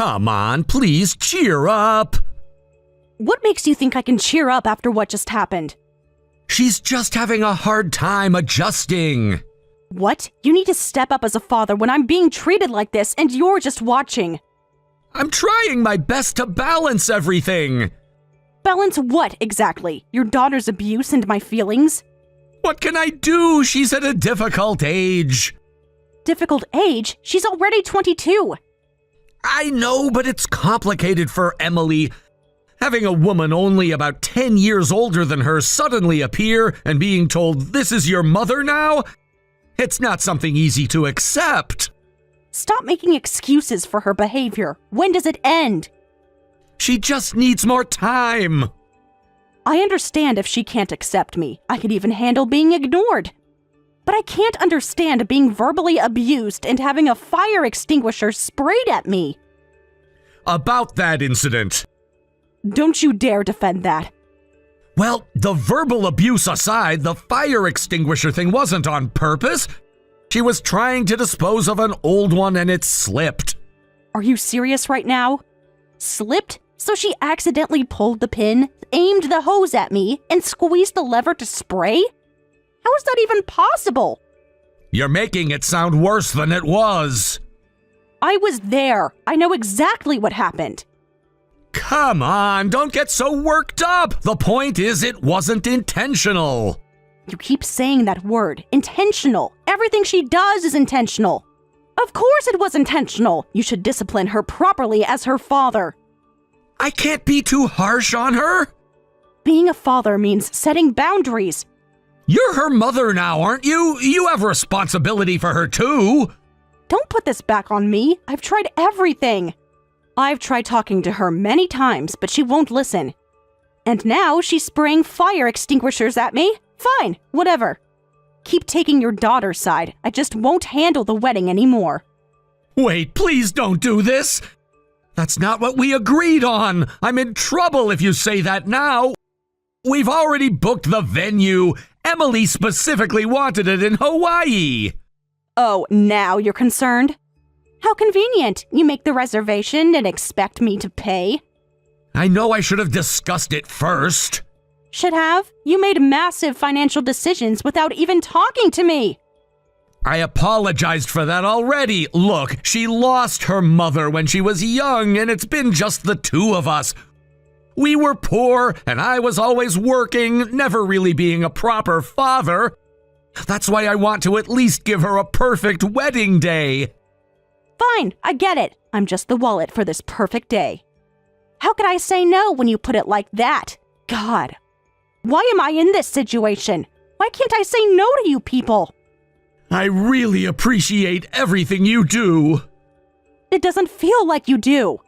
Come on, please cheer up. What makes you think I can cheer up after what just happened? She's just having a hard time adjusting. What? You need to step up as a father when I'm being treated like this and you're just watching. I'm trying my best to balance everything. Balance what, exactly? Your daughter's abuse and my feelings? What can I do? She's at a difficult age. Difficult age? She's already 22. I know, but it's complicated for Emily. Having a woman only about 10 years older than her suddenly appear and being told, "This is your mother now?" It's not something easy to accept. Stop making excuses for her behavior. When does it end? She just needs more time. I understand if she can't accept me. I could even handle being ignored. But I can't understand being verbally abused and having a fire extinguisher sprayed at me. About that incident. Don't you dare defend that. Well, the verbal abuse aside, the fire extinguisher thing wasn't on purpose. She was trying to dispose of an old one and it slipped. Are you serious right now? Slipped? So she accidentally pulled the pin, aimed the hose at me, and squeezed the lever to spray? How is that even possible? You're making it sound worse than it was. I was there. I know exactly what happened. Come on, don't get so worked up. The point is it wasn't intentional. You keep saying that word, intentional. Everything she does is intentional. Of course it was intentional. You should discipline her properly as her father. I can't be too harsh on her. Being a father means setting boundaries. You're her mother now, aren't you? You have responsibility for her too. Don't put this back on me. I've tried everything. I've tried talking to her many times, but she won't listen. And now she's spraying fire extinguishers at me? Fine, whatever. Keep taking your daughter's side. I just won't handle the wedding anymore. Wait, please don't do this. That's not what we agreed on. I'm in trouble if you say that now. We've already booked the venue. Emily specifically wanted it in Hawaii. Oh, now you're concerned? How convenient. You make the reservation and expect me to pay. I know I should have discussed it first. Should have. You made massive financial decisions without even talking to me. I apologized for that already. Look, she lost her mother when she was young, and it's been just the two of us. We were poor, and I was always working, never really being a proper father. That's why I want to at least give her a perfect wedding day. Fine, I get it. I'm just the wallet for this perfect day. How could I say no when you put it like that? God. Why am I in this situation? Why can't I say no to you people? I really appreciate everything you do. It doesn't feel like you do.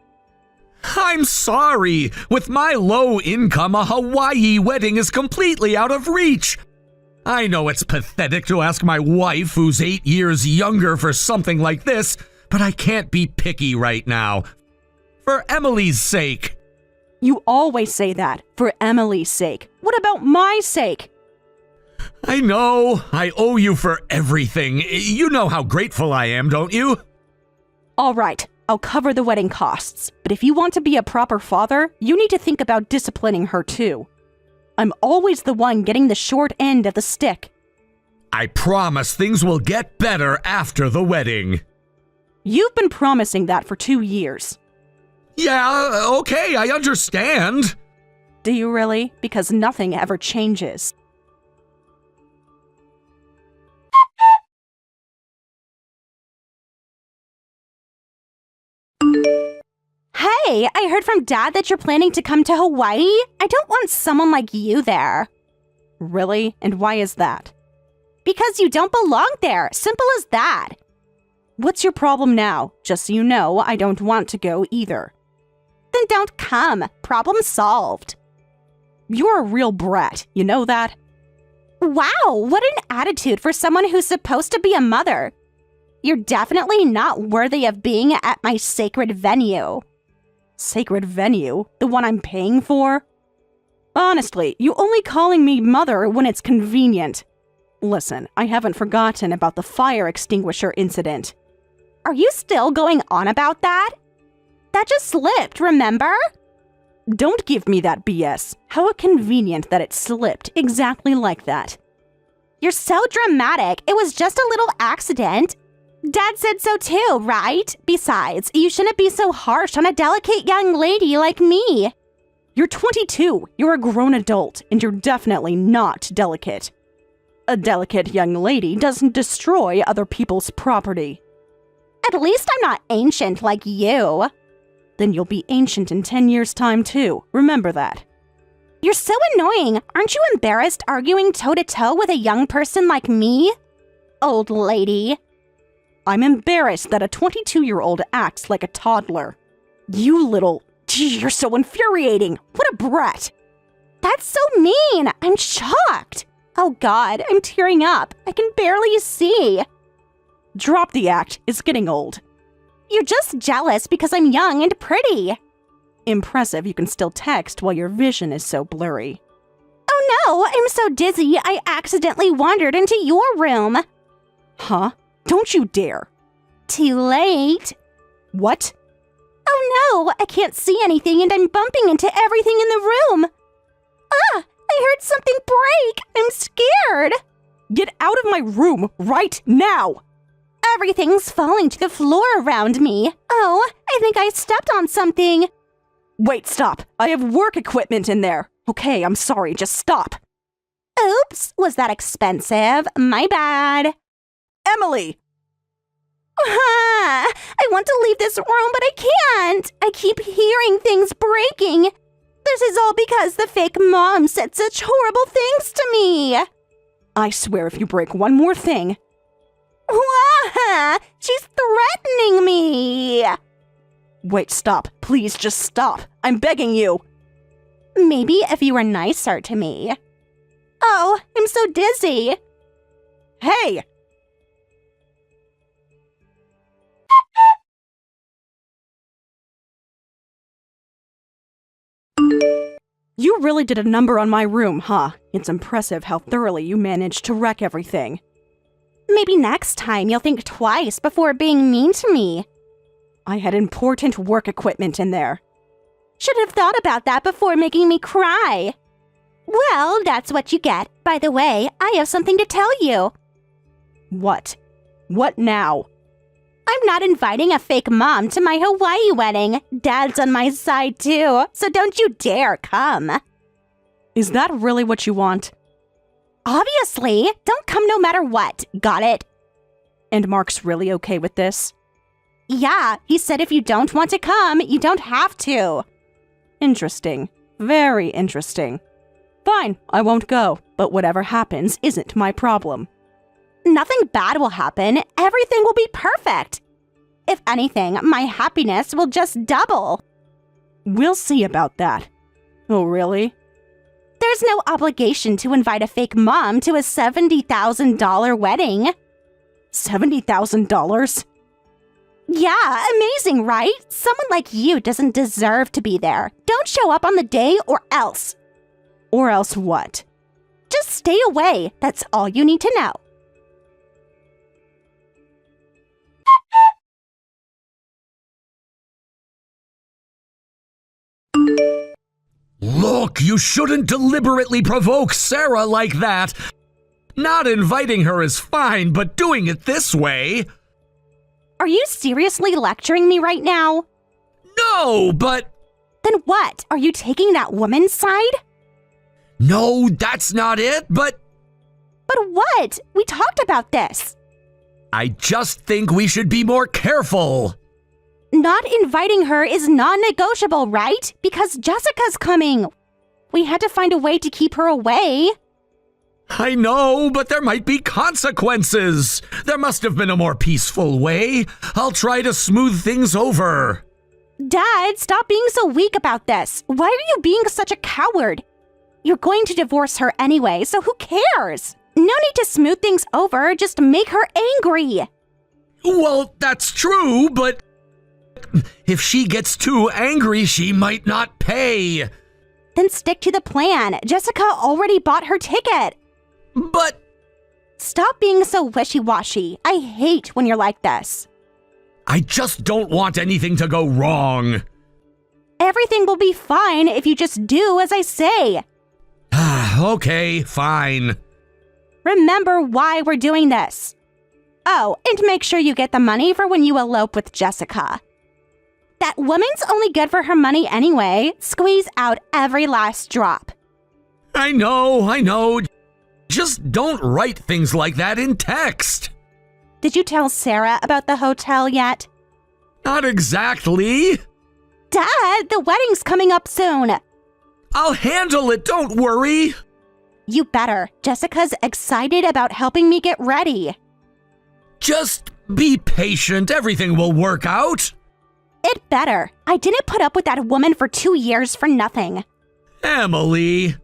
I'm sorry. With my low income, a Hawaii wedding is completely out of reach. I know it's pathetic to ask my wife, who's 8 years younger, for something like this, but I can't be picky right now. For Emily's sake. You always say that, for Emily's sake. What about my sake? I know. I owe you for everything. You know how grateful I am, don't you? All right, I'll cover the wedding costs. But if you want to be a proper father, you need to think about disciplining her too. I'm always the one getting the short end of the stick. I promise things will get better after the wedding. You've been promising that for 2 years. Yeah, okay, I understand. Do you really? Because nothing ever changes. Hey, I heard from Dad that you're planning to come to Hawaii. I don't want someone like you there. Really? And why is that? Because you don't belong there. Simple as that. What's your problem now? Just so you know, I don't want to go either. Then don't come. Problem solved. You're a real brat. You know that? Wow, what an attitude for someone who's supposed to be a mother. You're definitely not worthy of being at my sacred venue. Sacred venue? The one I'm paying for? Honestly, you only calling me mother when it's convenient. Listen, I haven't forgotten about the fire extinguisher incident. Are you still going on about that? That just slipped, remember? Don't give me that BS. How convenient that it slipped exactly like that. You're so dramatic. It was just a little accident. Dad said so too, right? Besides, you shouldn't be so harsh on a delicate young lady like me. You're 22. You're a grown adult, and you're definitely not delicate. A delicate young lady doesn't destroy other people's property. At least I'm not ancient like you. Then you'll be ancient in 10 years' time too. Remember that. You're so annoying. Aren't you embarrassed arguing toe-to-toe with a young person like me? Old lady. I'm embarrassed that a 22-year-old acts like a toddler. You little... You're so infuriating. What a brat. That's so mean. I'm shocked. Oh God, I'm tearing up. I can barely see. Drop the act. It's getting old. You're just jealous because I'm young and pretty. Impressive you can still text while your vision is so blurry. Oh no, I'm so dizzy I accidentally wandered into your room. Huh? Don't you dare. Too late. What? Oh no, I can't see anything and I'm bumping into everything in the room. Ah, I heard something break. I'm scared. Get out of my room right now. Everything's falling to the floor around me. Oh, I think I stepped on something. Wait, stop. I have work equipment in there. Okay, I'm sorry, just stop. Oops, was that expensive? My bad. Emily! I want to leave this room, but I can't. I keep hearing things breaking. This is all because the fake mom said such horrible things to me. I swear if you break one more thing... She's threatening me. Wait, stop. Please, just stop. I'm begging you. Maybe if you were nicer to me. Oh, I'm so dizzy. Hey! You really did a number on my room, huh? It's impressive how thoroughly you managed to wreck everything. Maybe next time you'll think twice before being mean to me. I had important work equipment in there. Should have thought about that before making me cry. Well, that's what you get. By the way, I have something to tell you. What? What now? I'm not inviting a fake mom to my Hawaii wedding. Dad's on my side too, so don't you dare come. Is that really what you want? Obviously. Don't come no matter what. Got it? And Mark's really okay with this? Yeah, he said if you don't want to come, you don't have to. Interesting. Very interesting. Fine, I won't go, but whatever happens isn't my problem. Nothing bad will happen. Everything will be perfect. If anything, my happiness will just double. We'll see about that. Oh, really? There's no obligation to invite a fake mom to a $70,000 wedding. $70,000? Yeah, amazing, right? Someone like you doesn't deserve to be there. Don't show up on the day or else. Or else what? Just stay away. That's all you need to know. Look, you shouldn't deliberately provoke Sarah like that. Not inviting her is fine, but doing it this way... Are you seriously lecturing me right now? No, but... Then what? Are you taking that woman's side? No, that's not it, but... But what? We talked about this. I just think we should be more careful. Not inviting her is non-negotiable, right? Because Jessica's coming. We had to find a way to keep her away. I know, but there might be consequences. There must have been a more peaceful way. I'll try to smooth things over. Dad, stop being so weak about this. Why are you being such a coward? You're going to divorce her anyway, so who cares? No need to smooth things over, just make her angry. Well, that's true, but if she gets too angry, she might not pay. Then stick to the plan. Jessica already bought her ticket. But... Stop being so wishy-washy. I hate when you're like this. I just don't want anything to go wrong. Everything will be fine if you just do as I say. Okay, fine. Remember why we're doing this. Oh, and make sure you get the money for when you elope with Jessica. That woman's only good for her money anyway. Squeeze out every last drop. I know. Just don't write things like that in text. Did you tell Sarah about the hotel yet? Not exactly. Dad, the wedding's coming up soon. I'll handle it, don't worry. You better. Jessica's excited about helping me get ready. Just be patient, everything will work out. It better. I didn't put up with that woman for 2 years for nothing. Emily.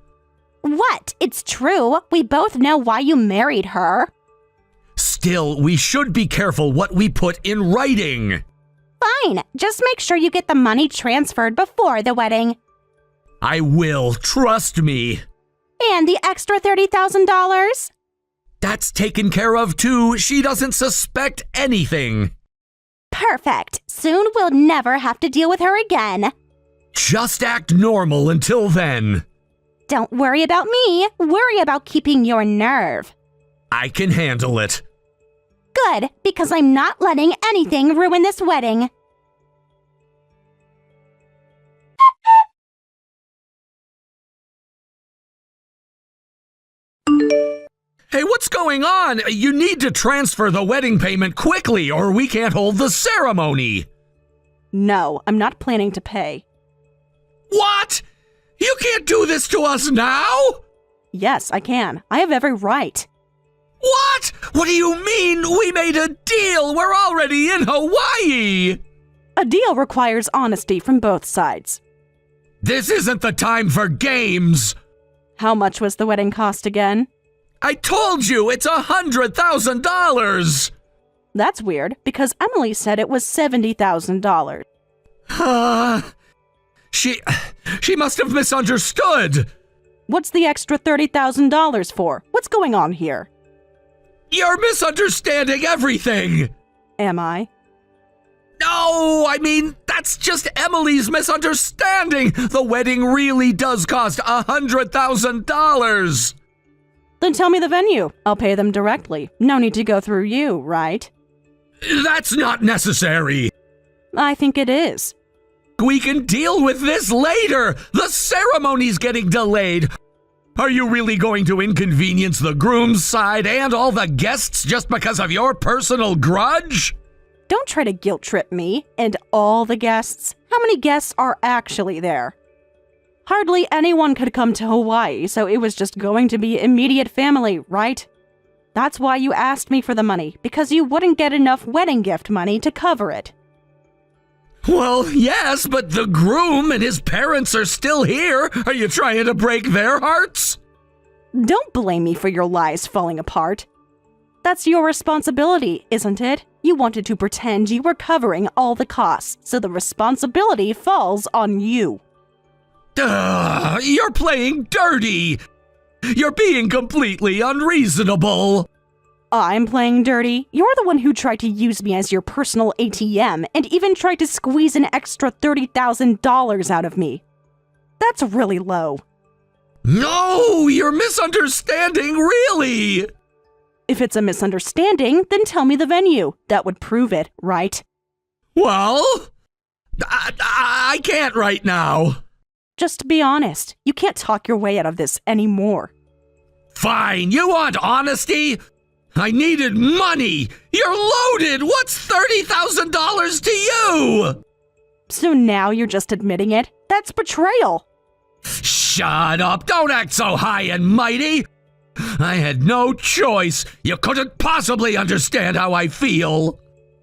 What? It's true. We both know why you married her. Still, we should be careful what we put in writing. Fine. Just make sure you get the money transferred before the wedding. I will, trust me. And the extra $30,000? That's taken care of too. She doesn't suspect anything. Perfect. Soon we'll never have to deal with her again. Just act normal until then. Don't worry about me. Worry about keeping your nerve. I can handle it. Good, because I'm not letting anything ruin this wedding. Hey, what's going on? You need to transfer the wedding payment quickly or we can't hold the ceremony. No, I'm not planning to pay. What? You can't do this to us now? Yes, I can. I have every right. What? What do you mean? We made a deal. We're already in Hawaii. A deal requires honesty from both sides. This isn't the time for games. How much was the wedding cost again? I told you, it's $100,000. That's weird, because Emily said it was $70,000. She must have misunderstood. What's the extra $30,000 for? What's going on here? You're misunderstanding everything. Am I? No, I mean, that's just Emily's misunderstanding. The wedding really does cost $100,000. Then tell me the venue. I'll pay them directly. No need to go through you, right? That's not necessary. I think it is. We can deal with this later. The ceremony's getting delayed. Are you really going to inconvenience the groom's side and all the guests just because of your personal grudge? Don't try to guilt trip me and all the guests. How many guests are actually there? Hardly anyone could come to Hawaii, so it was just going to be immediate family, right? That's why you asked me for the money, because you wouldn't get enough wedding gift money to cover it. Well, yes, but the groom and his parents are still here. Are you trying to break their hearts? Don't blame me for your lies falling apart. That's your responsibility, isn't it? You wanted to pretend you were covering all the costs, so the responsibility falls on you. You're playing dirty. You're being completely unreasonable. I'm playing dirty. You're the one who tried to use me as your personal ATM and even tried to squeeze an extra $30,000 out of me. That's really low. No, you're misunderstanding, really. If it's a misunderstanding, then tell me the venue. That would prove it, right? Well, I can't right now. Just be honest. You can't talk your way out of this anymore. Fine, you want honesty? I needed money. You're loaded. What's $30,000 to you? So now you're just admitting it? That's betrayal. Shut up. Don't act so high and mighty. I had no choice. You couldn't possibly understand how I feel.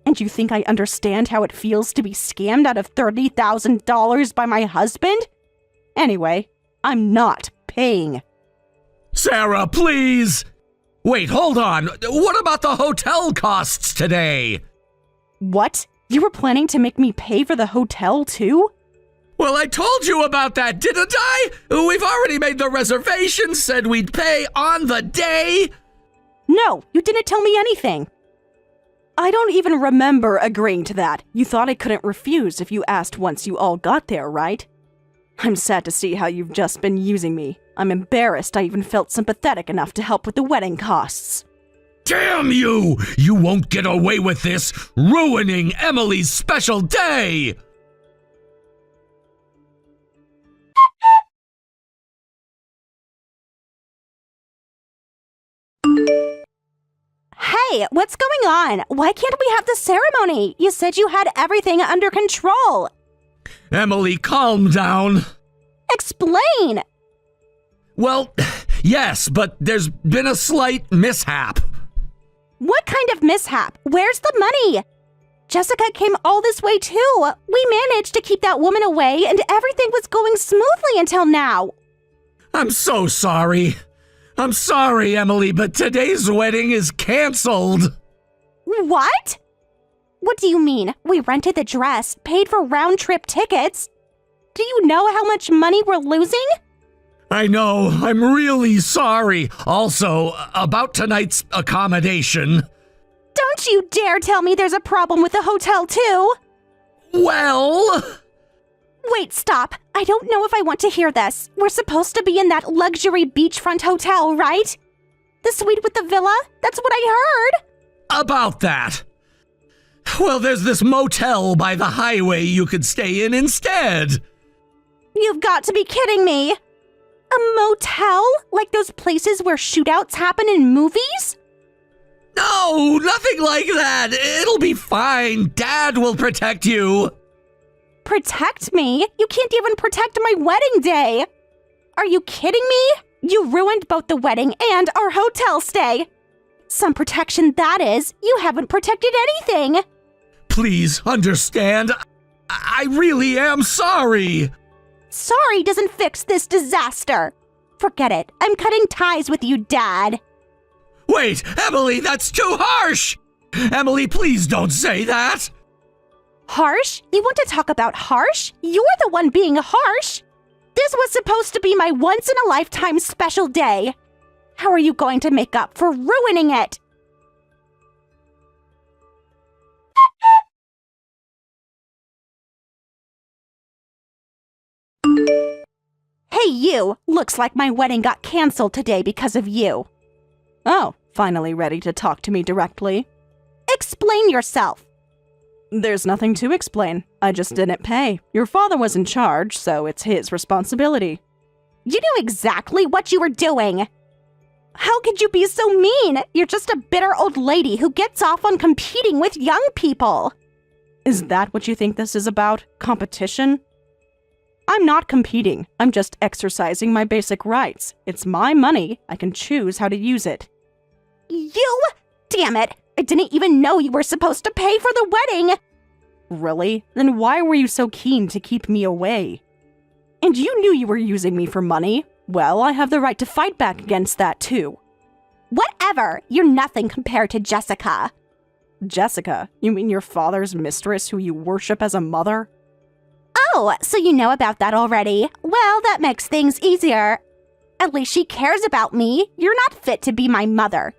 And you think I understand how it feels to be scammed out of $30,000 by my husband? Anyway, I'm not paying. Sarah, please. Wait, hold on. What about the hotel costs today? What? You were planning to make me pay for the hotel too? Well, I told you about that, didn't I? We've already made the reservation, said we'd pay on the day. No, you didn't tell me anything. I don't even remember agreeing to that. You thought I couldn't refuse if you asked once you all got there, right? I'm sad to see how you've just been using me. I'm embarrassed I even felt sympathetic enough to help with the wedding costs. Damn you! You won't get away with this, ruining Emily's special day! Hey, what's going on? Why can't we have the ceremony? You said you had everything under control. Emily, calm down. Explain! Well, yes, but there's been a slight mishap. What kind of mishap? Where's the money? Jessica came all this way too. We managed to keep that woman away and everything was going smoothly until now. I'm so sorry. I'm sorry, Emily, but today's wedding is canceled. What? What do you mean? We rented the dress, paid for round-trip tickets. Do you know how much money we're losing? I know. I'm really sorry. Also, about tonight's accommodation. Don't you dare tell me there's a problem with the hotel too. Well... Wait, stop. I don't know if I want to hear this. We're supposed to be in that luxury beachfront hotel, right? The suite with the villa? That's what I heard. About that. Well, there's this motel by the highway you could stay in instead. You've got to be kidding me. A motel? Like those places where shootouts happen in movies? No, nothing like that. It'll be fine. Dad will protect you. Protect me? You can't even protect my wedding day. Are you kidding me? You ruined both the wedding and our hotel stay. Some protection, that is. You haven't protected anything. Please understand. I really am sorry. Sorry doesn't fix this disaster. Forget it. I'm cutting ties with you, Dad. Wait, Emily, that's too harsh. Emily, please don't say that. Harsh? You want to talk about harsh? You're the one being harsh. This was supposed to be my once-in-a-lifetime special day. How are you going to make up for ruining it? Hey, you! Looks like my wedding got canceled today because of you. Oh, finally ready to talk to me directly. Explain yourself. There's nothing to explain. I just didn't pay. Your father was in charge, so it's his responsibility. You knew exactly what you were doing. How could you be so mean? You're just a bitter old lady who gets off on competing with young people. Is that what you think this is about? Competition? I'm not competing. I'm just exercising my basic rights. It's my money. I can choose how to use it. You? Damn it. I didn't even know you were supposed to pay for the wedding. Really? Then why were you so keen to keep me away? And you knew you were using me for money. Well, I have the right to fight back against that too. Whatever. You're nothing compared to Jessica. Jessica? You mean your father's mistress who you worship as a mother? Oh, so you know about that already. Well, that makes things easier. At least she cares about me. You're not fit to be my mother.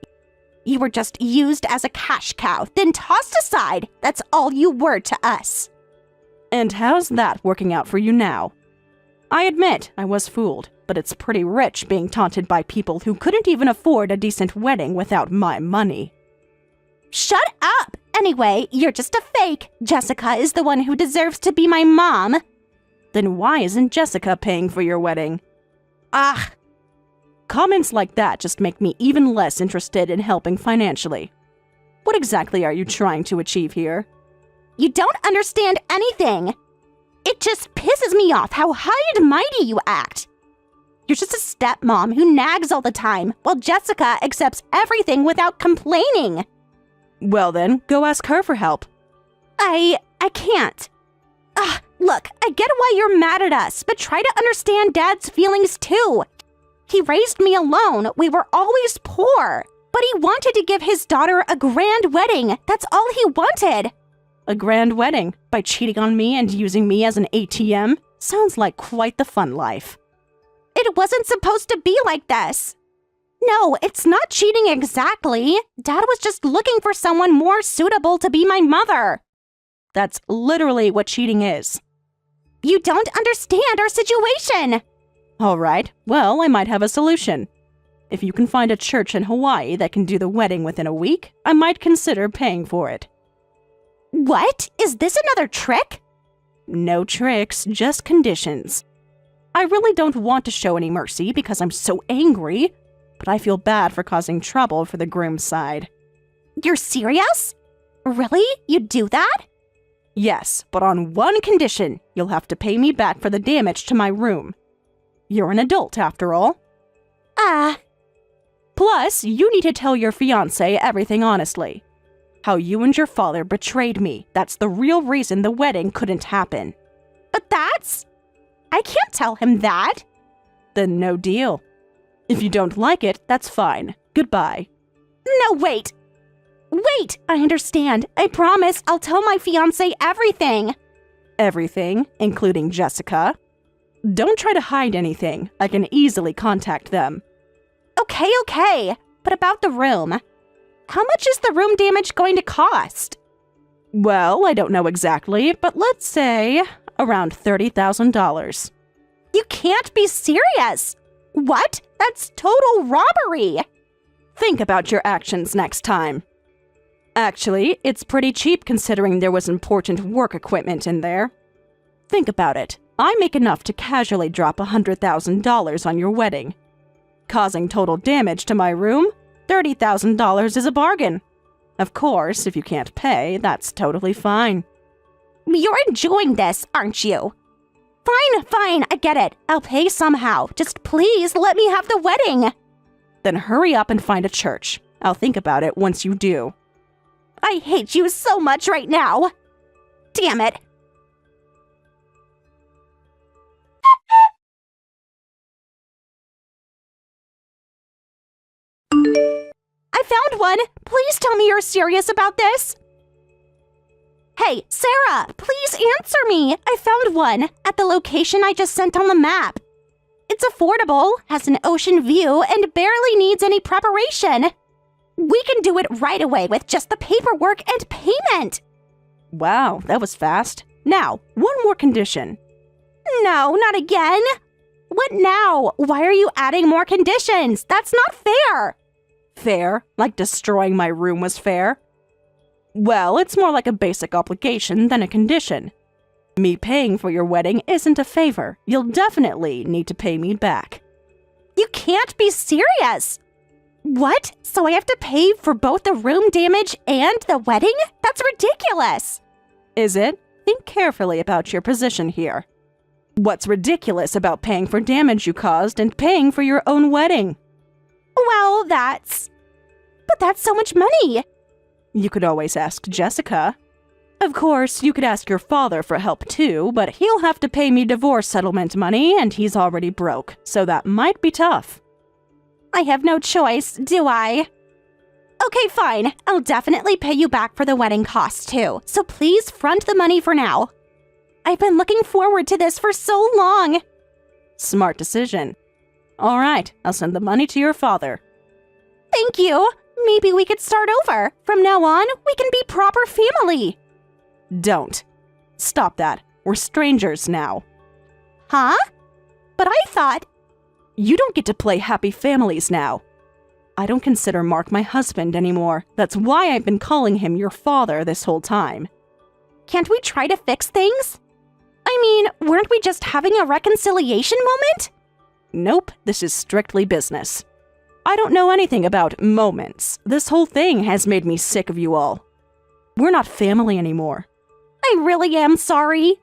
You were just used as a cash cow, then tossed aside. That's all you were to us. And how's that working out for you now? I admit I was fooled, but it's pretty rich being taunted by people who couldn't even afford a decent wedding without my money. Shut up! Anyway, you're just a fake. Jessica is the one who deserves to be my mom. Then why isn't Jessica paying for your wedding? Ugh. Comments like that just make me even less interested in helping financially. What exactly are you trying to achieve here? You don't understand anything. It just pisses me off how high and mighty you act. You're just a stepmom who nags all the time, while Jessica accepts everything without complaining. Well then, go ask her for help. I can't. Look, I get why you're mad at us, but try to understand Dad's feelings too. He raised me alone. We were always poor. But he wanted to give his daughter a grand wedding. That's all he wanted. A grand wedding? By cheating on me and using me as an ATM? Sounds like quite the fun life. It wasn't supposed to be like this. No, it's not cheating exactly. Dad was just looking for someone more suitable to be my mother. That's literally what cheating is. You don't understand our situation. All right, well, I might have a solution. If you can find a church in Hawaii that can do the wedding within a week, I might consider paying for it. What? Is this another trick? No tricks, just conditions. I really don't want to show any mercy because I'm so angry, but I feel bad for causing trouble for the groom's side. You're serious? Really? You'd do that? Yes, but on one condition, you'll have to pay me back for the damage to my room. You're an adult, after all. Plus, you need to tell your fiancé everything honestly. How you and your father betrayed me. That's the real reason the wedding couldn't happen. But that's... I can't tell him that. Then no deal. If you don't like it, that's fine. Goodbye. No, wait. Wait, I understand. I promise I'll tell my fiancé everything. Everything, including Jessica. Don't try to hide anything. I can easily contact them. Okay. But about the room. How much is the room damage going to cost? Well, I don't know exactly, but let's say around $30,000. You can't be serious. What? That's total robbery. Think about your actions next time. Actually, it's pretty cheap considering there was important work equipment in there. Think about it. I make enough to casually drop $100,000 on your wedding. Causing total damage to my room? $30,000 is a bargain. Of course, if you can't pay, that's totally fine. You're enjoying this, aren't you? Fine, I get it. I'll pay somehow. Just please let me have the wedding. Then hurry up and find a church. I'll think about it once you do. I hate you so much right now. Damn it. I found one. Please tell me you're serious about this. Hey, Sarah, please answer me. I found one at the location I just sent on the map. It's affordable, has an ocean view, and barely needs any preparation. We can do it right away with just the paperwork and payment. Wow, that was fast. Now, one more condition. No, not again. What now? Why are you adding more conditions? That's not fair. Fair? Like destroying my room was fair? Well, it's more like a basic obligation than a condition. Me paying for your wedding isn't a favor. You'll definitely need to pay me back. You can't be serious. What? So I have to pay for both the room damage and the wedding? That's ridiculous. Is it? Think carefully about your position here. What's ridiculous about paying for damage you caused and paying for your own wedding? Well, But that's so much money. You could always ask Jessica. Of course, you could ask your father for help too, but he'll have to pay me divorce settlement money and he's already broke, so that might be tough. I have no choice, do I? Okay, fine. I'll definitely pay you back for the wedding costs too, so please front the money for now. I've been looking forward to this for so long. Smart decision. All right, I'll send the money to your father. Thank you. Maybe we could start over. From now on, we can be proper family. Don't. Stop that. We're strangers now. Huh? But I thought... You don't get to play happy families now. I don't consider Mark my husband anymore. That's why I've been calling him your father this whole time. Can't we try to fix things? I mean, weren't we just having a reconciliation moment? Nope, this is strictly business. I don't know anything about moments. This whole thing has made me sick of you all. We're not family anymore. I really am sorry.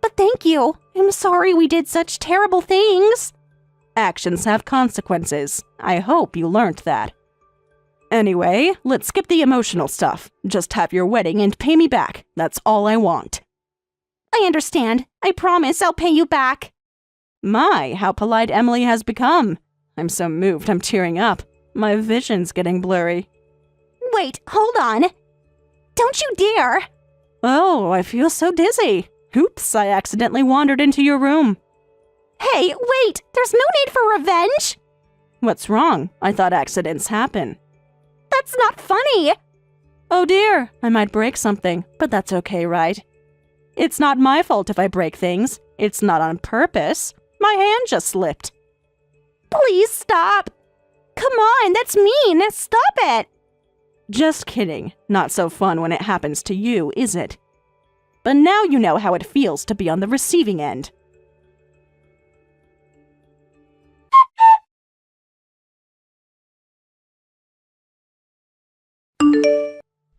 But thank you. I'm sorry we did such terrible things. Actions have consequences. I hope you learned that. Anyway, let's skip the emotional stuff. Just have your wedding and pay me back. That's all I want. I understand. I promise I'll pay you back. My, how polite Emily has become. I'm so moved I'm tearing up. My vision's getting blurry. Wait, hold on. Don't you dare. Oh, I feel so dizzy. Oops, I accidentally wandered into your room. Hey, wait, there's no need for revenge. What's wrong? I thought accidents happen. That's not funny! Oh dear, I might break something, but that's okay, right? It's not my fault if I break things. It's not on purpose. My hand just slipped. Please stop! Come on, that's mean! Stop it! Just kidding. Not so fun when it happens to you, is it? But now you know how it feels to be on the receiving end.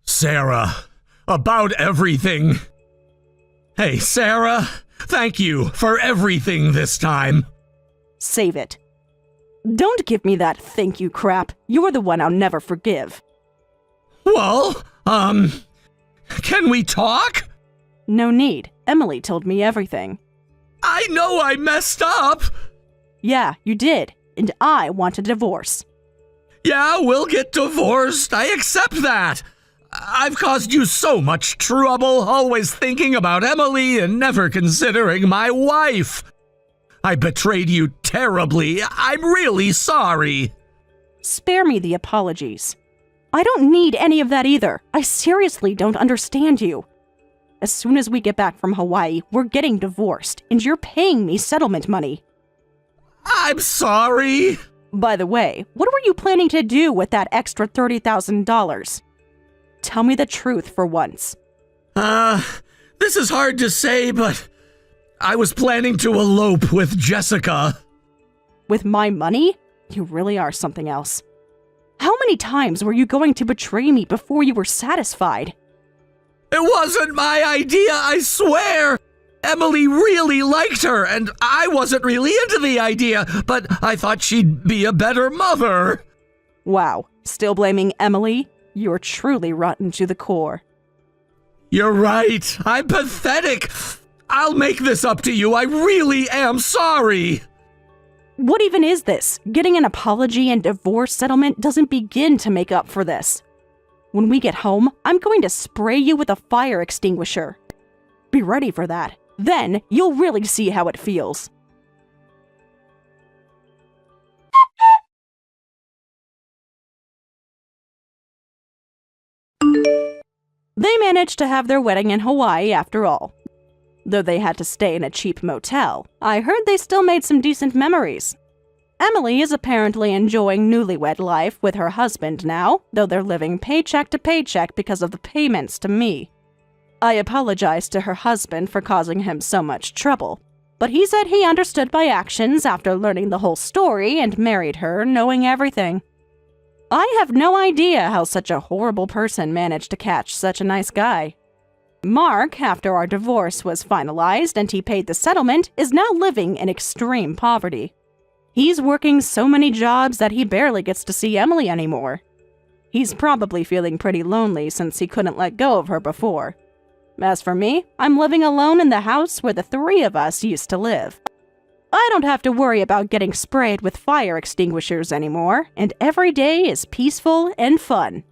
Sarah, about everything. Hey, Sarah, thank you for everything this time. Save it. Don't give me that thank you crap. You're the one I'll never forgive. Well, can we talk? No need. Emily told me everything. I know I messed up. Yeah, you did. And I want a divorce. Yeah, we'll get divorced. I accept that. I've caused you so much trouble, always thinking about Emily and never considering my wife. I betrayed you terribly. I'm really sorry. Spare me the apologies. I don't need any of that either. I seriously don't understand you. As soon as we get back from Hawaii, we're getting divorced, and you're paying me settlement money. I'm sorry. By the way, what were you planning to do with that extra $30,000? Tell me the truth for once. This is hard to say, but I was planning to elope with Jessica. With my money? You really are something else. How many times were you going to betray me before you were satisfied? It wasn't my idea, I swear! Emily really liked her, and I wasn't really into the idea, but I thought she'd be a better mother. Wow, still blaming Emily? You're truly rotten to the core. You're right. I'm pathetic. I'll make this up to you. I really am sorry. What even is this? Getting an apology and divorce settlement doesn't begin to make up for this. When we get home, I'm going to spray you with a fire extinguisher. Be ready for that. Then you'll really see how it feels. They managed to have their wedding in Hawaii after all. Though they had to stay in a cheap motel, I heard they still made some decent memories. Emily is apparently enjoying newlywed life with her husband now, though they're living paycheck to paycheck because of the payments to me. I apologized to her husband for causing him so much trouble, but he said he understood my actions after learning the whole story and married her knowing everything. I have no idea how such a horrible person managed to catch such a nice guy. Mark, after our divorce was finalized and he paid the settlement, is now living in extreme poverty. He's working so many jobs that he barely gets to see Emily anymore. He's probably feeling pretty lonely since he couldn't let go of her before. As for me, I'm living alone in the house where the three of us used to live. I don't have to worry about getting sprayed with fire extinguishers anymore, and every day is peaceful and fun.